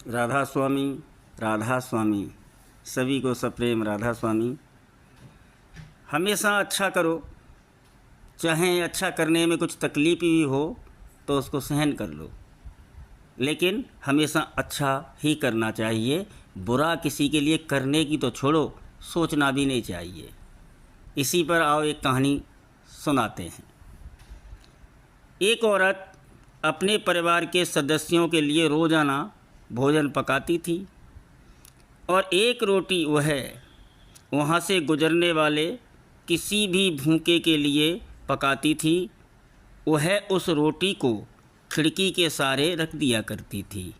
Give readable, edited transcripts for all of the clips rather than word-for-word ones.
राधा स्वामी, राधा स्वामी, सभी को सप्रेम राधा स्वामी। हमेशा अच्छा करो, चाहे अच्छा करने में कुछ तकलीफ भी हो तो उसको सहन कर लो, लेकिन हमेशा अच्छा ही करना चाहिए। बुरा किसी के लिए करने की तो छोड़ो, सोचना भी नहीं चाहिए। इसी पर आओ एक कहानी सुनाते हैं। एक औरत अपने परिवार के सदस्यों के लिए रोज़ाना भोजन पकाती थी और एक रोटी वह वहाँ से गुजरने वाले किसी भी भूखे के लिए पकाती थी। वह उस रोटी को खिड़की के सहारे रख दिया करती थी,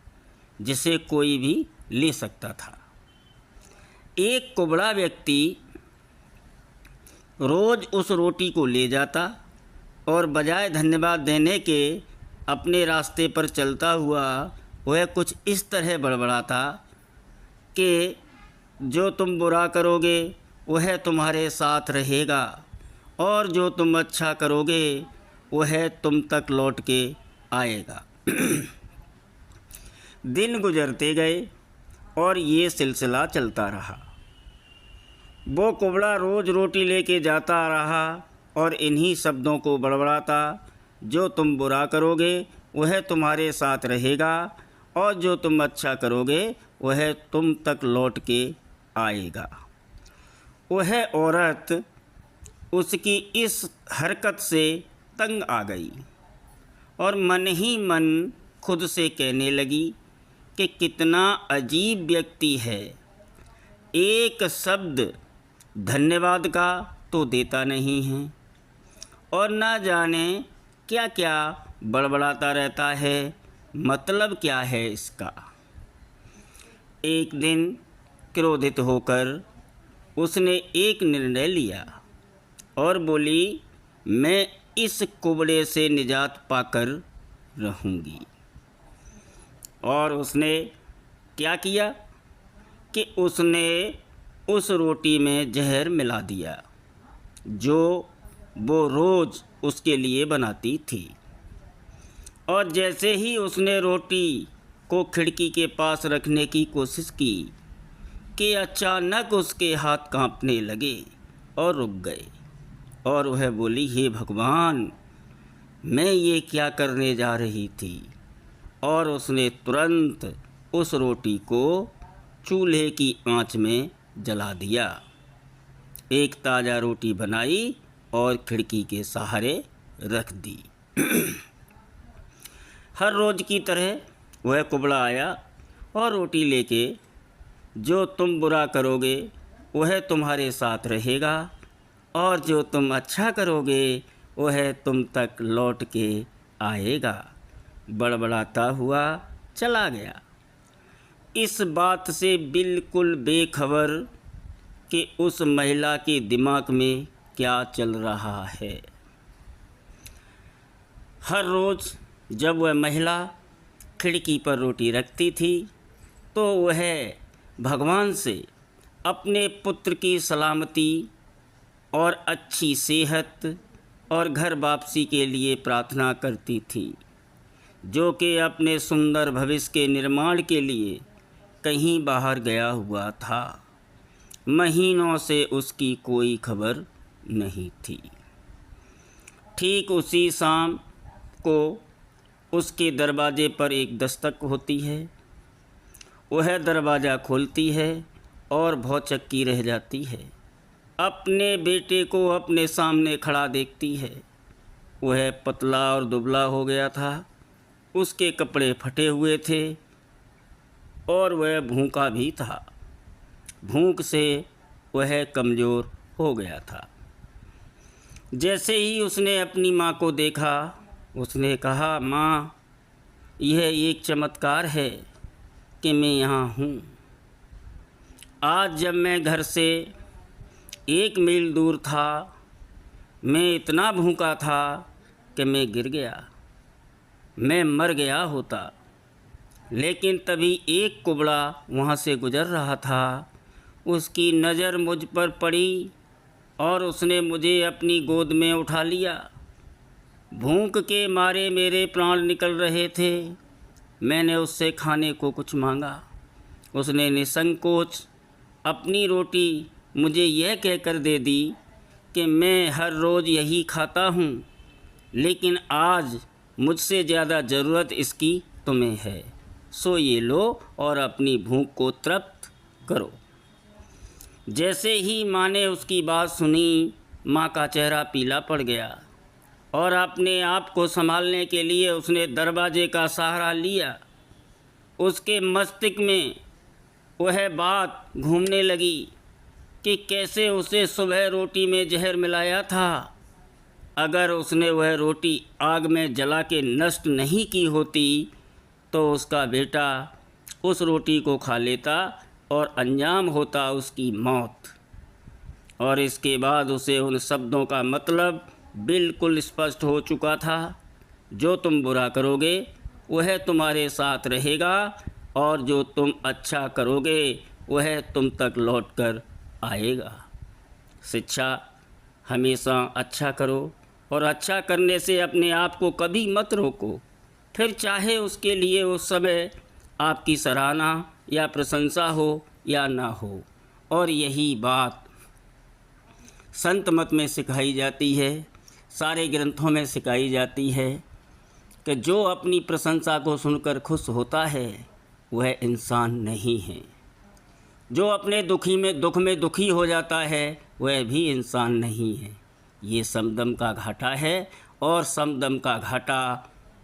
जिसे कोई भी ले सकता था। एक कुबड़ा व्यक्ति रोज़ उस रोटी को ले जाता और बजाय धन्यवाद देने के अपने रास्ते पर चलता हुआ वह कुछ इस तरह बड़बड़ाता कि जो तुम बुरा करोगे वह तुम्हारे साथ रहेगा और जो तुम अच्छा करोगे वह तुम तक लौट के आएगा। दिन गुजरते गए और ये सिलसिला चलता रहा। वो कुबड़ा रोज़ रोटी लेके जाता रहा और इन्हीं शब्दों को बड़बड़ाता, जो तुम बुरा करोगे वह तुम्हारे साथ रहेगा और जो तुम अच्छा करोगे वह तुम तक लौट के आएगा। वह औरत उसकी इस हरकत से तंग आ गई और मन ही मन खुद से कहने लगी कि कितना अजीब व्यक्ति है, एक शब्द धन्यवाद का तो देता नहीं है और ना जाने क्या क्या बड़बड़ाता रहता है, मतलब क्या है इसका। एक दिन क्रोधित होकर उसने एक निर्णय लिया और बोली, मैं इस कुबड़े से निजात पाकर रहूँगी। और उसने क्या किया कि उसने उस रोटी में जहर मिला दिया जो वो रोज़ उसके लिए बनाती थी। और जैसे ही उसने रोटी को खिड़की के पास रखने की कोशिश की कि अचानक उसके हाथ कांपने लगे और रुक गए और वह बोली, हे भगवान, मैं ये क्या करने जा रही थी। और उसने तुरंत उस रोटी को चूल्हे की आंच में जला दिया। एक ताज़ा रोटी बनाई और खिड़की के सहारे रख दी। हर रोज़ की तरह वह कुबड़ा आया और रोटी लेके, जो तुम बुरा करोगे वह तुम्हारे साथ रहेगा और जो तुम अच्छा करोगे वह तुम तक लौट के आएगा, बड़बड़ाता हुआ चला गया। इस बात से बिल्कुल बेखबर कि उस महिला के दिमाग में क्या चल रहा है। हर रोज़ जब वह महिला खिड़की पर रोटी रखती थी तो वह भगवान से अपने पुत्र की सलामती और अच्छी सेहत और घर वापसी के लिए प्रार्थना करती थी, जो कि अपने सुंदर भविष्य के निर्माण के लिए कहीं बाहर गया हुआ था। महीनों से उसकी कोई खबर नहीं थी। ठीक उसी शाम को उसके दरवाजे पर एक दस्तक होती है। वह दरवाज़ा खोलती है और भौचक्की रह जाती है। अपने बेटे को अपने सामने खड़ा देखती है। वह पतला और दुबला हो गया था, उसके कपड़े फटे हुए थे और वह भूखा भी था। भूख से वह कमज़ोर हो गया था। जैसे ही उसने अपनी माँ को देखा, उसने कहा, माँ, यह एक चमत्कार है कि मैं यहाँ हूँ। आज जब मैं घर से 1 मील दूर था, मैं इतना भूखा था कि मैं गिर गया, मैं मर गया होता। लेकिन तभी एक कुबड़ा वहाँ से गुज़र रहा था, उसकी नज़र मुझ पर पड़ी और उसने मुझे अपनी गोद में उठा लिया। भूख के मारे मेरे प्राण निकल रहे थे मैंने उससे खाने को कुछ मांगा। उसने निसंकोच अपनी रोटी मुझे यह कहकर दे दी कि मैं हर रोज़ यही खाता हूँ, लेकिन आज मुझसे ज़्यादा ज़रूरत इसकी तुम्हें है, सो ये लो और अपनी भूख को तृप्त करो। जैसे ही माँ ने उसकी बात सुनी, माँ का चेहरा पीला पड़ गया और अपने आप को संभालने के लिए उसने दरवाजे का सहारा लिया। उसके मस्तिष्क में वह बात घूमने लगी कि कैसे उसे सुबह रोटी में जहर मिलाया था। अगर उसने वह रोटी आग में जला के नष्ट नहीं की होती तो उसका बेटा उस रोटी को खा लेता और अंजाम होता उसकी मौत। और इसके बाद उसे उन शब्दों का मतलब बिल्कुल स्पष्ट हो चुका था, जो तुम बुरा करोगे वह तुम्हारे साथ रहेगा और जो तुम अच्छा करोगे वह तुम तक लौट कर आएगा। शिक्षा: हमेशा अच्छा करो और अच्छा करने से अपने आप को कभी मत रोको, फिर चाहे उसके लिए उस समय आपकी सराहना या प्रशंसा हो या ना हो। और यही बात संत मत में सिखाई जाती है, सारे ग्रंथों में सिखाई जाती है कि जो अपनी प्रशंसा को सुनकर खुश होता है वह इंसान नहीं है। जो अपने दुख में दुखी हो जाता है वह भी इंसान नहीं है। ये समदम का घाटा है और समदम का घाटा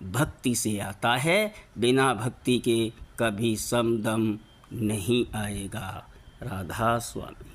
भक्ति से आता है। बिना भक्ति के कभी समदम नहीं आएगा। राधा स्वामी।